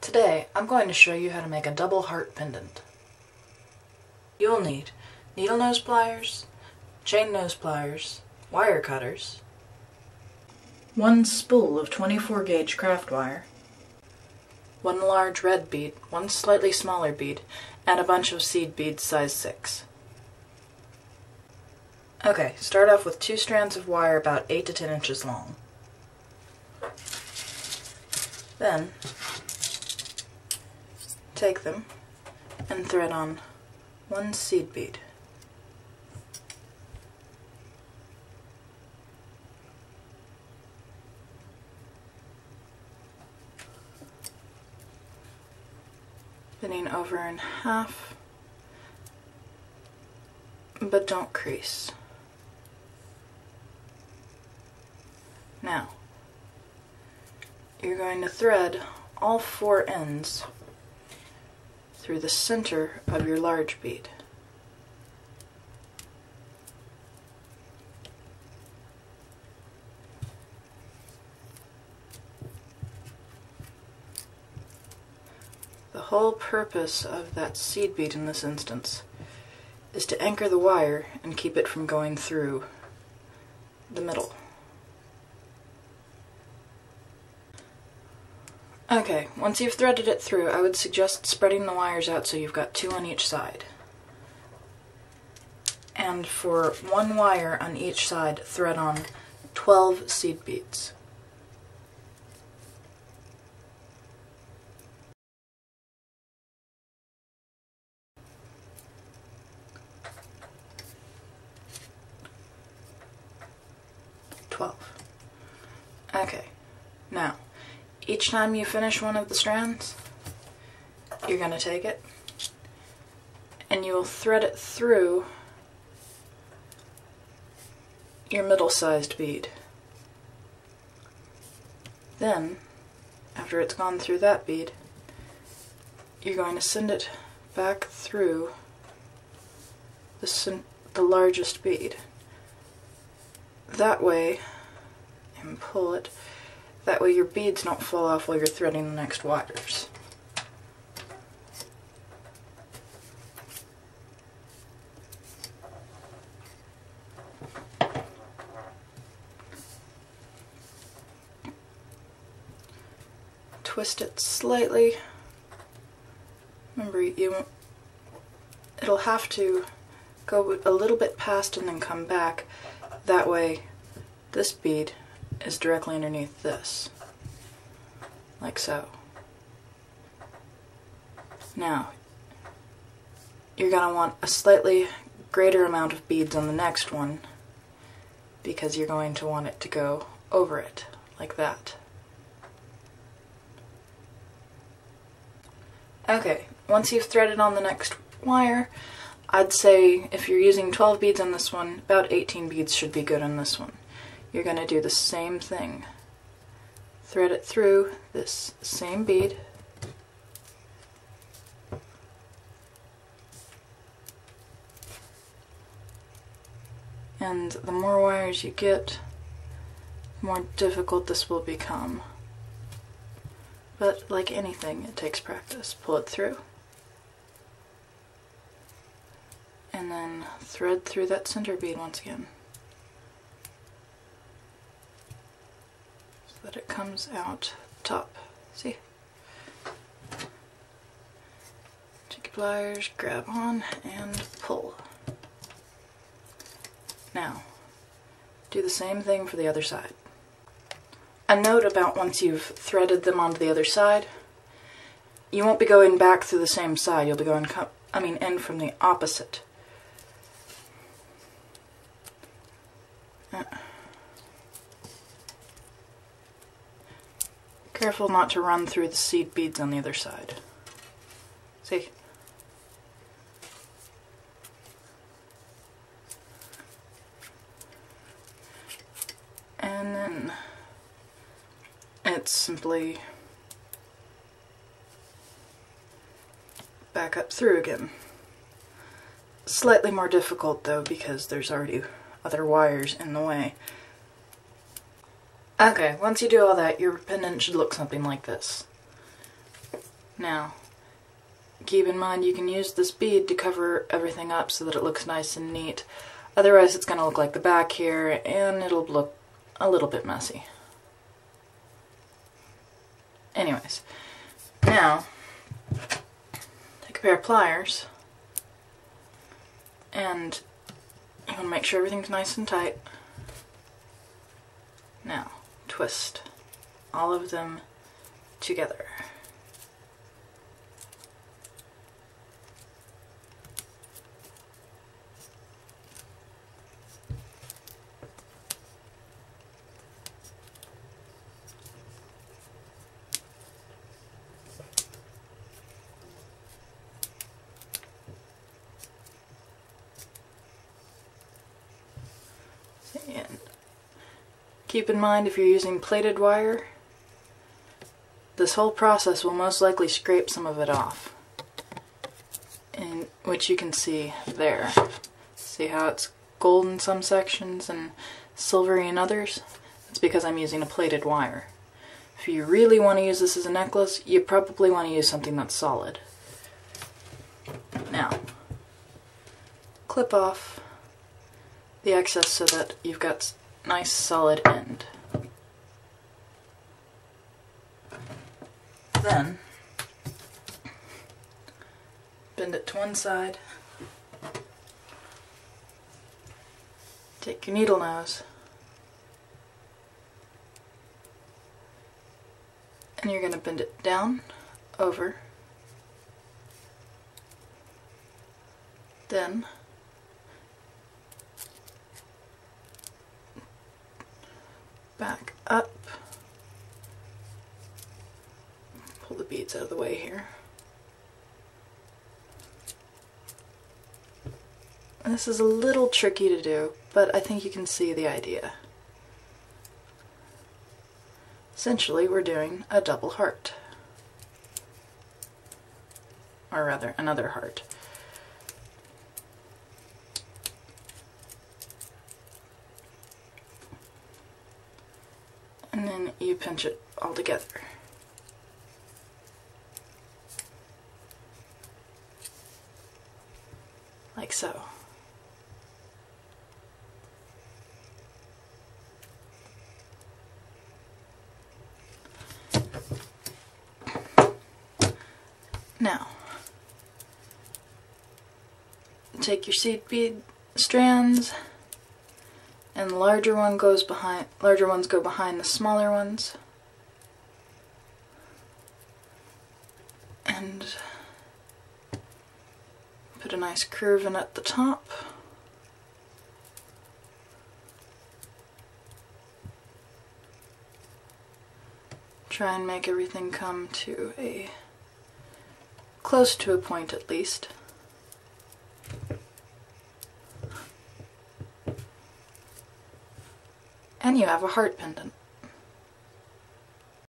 Today, I'm going to show you how to make a double heart pendant. You'll need needle nose pliers, chain nose pliers, wire cutters, one spool of 24 gauge craft wire, one large red bead, one slightly smaller bead, and a bunch of seed beads size 6. Okay, start off with 2 strands of wire about 8 to 10 inches long. Then, take them and thread on 1 seed bead. Bending over in half, but don't crease. Now, you're going to thread all 4 ends through the center of your large bead. The whole purpose of that seed bead in this instance is to anchor the wire and keep it from going through the middle. Okay, once you've threaded it through, I would suggest spreading the wires out so you've got 2 on each side. And for 1 wire on each side, thread on 12 seed beads. Okay, now, each time you finish one of the strands, you're going to take it and you will thread it through your middle-sized bead. Then, after it's gone through that bead, you're going to send it back through the largest bead. That way, and pull it, that way your beads don't fall off while you're threading the next wires. Twist it slightly. Remember, it'll have to go a little bit past and then come back. That way this bead is directly underneath this, like so. Now, you're going to want a slightly greater amount of beads on the next one because you're going to want it to go over it, like that. Okay, once you've threaded on the next wire, I'd say if you're using 12 beads on this one, about 18 beads should be good on this one. You're going to do the same thing. Thread it through this same bead. And the more wires you get, the more difficult this will become. But like anything, it takes practice. Pull it through. And then thread through that center bead once again. That it comes out top. See? Take your pliers, grab on, and pull. Now, do the same thing for the other side. A note about once you've threaded them onto the other side, you won't be going back through the same side, you'll be going in from the opposite. Careful not to run through the seed beads on the other side. See? And then it's simply back up through again. Slightly more difficult though because there's already other wires in the way. Okay, once you do all that, your pendant should look something like this. Now, keep in mind you can use this bead to cover everything up so that it looks nice and neat. Otherwise it's going to look like the back here and it'll look a little bit messy. Anyways, now take a pair of pliers and you want to make sure everything's nice and tight. Now, twist all of them together. And keep in mind, if you're using plated wire, this whole process will most likely scrape some of it off, in which you can see there. See how it's gold in some sections and silvery in others? It's because I'm using a plated wire. If you really want to use this as a necklace, you probably want to use something that's solid. Now, clip off the excess so that you've got nice solid end. Then bend it to one side, take your needle nose, and you're going to bend it down, over, then back up, pull the beads out of the way here. And this is a little tricky to do, but I think you can see the idea. Essentially, we're doing a double heart. Or rather, another heart. And then you pinch it all together. Like so. Now, take your seed bead strands, and the larger ones go behind the smaller ones. And put a nice curve in at the top. Try and make everything come to a close to a point at least. And you have a heart pendant.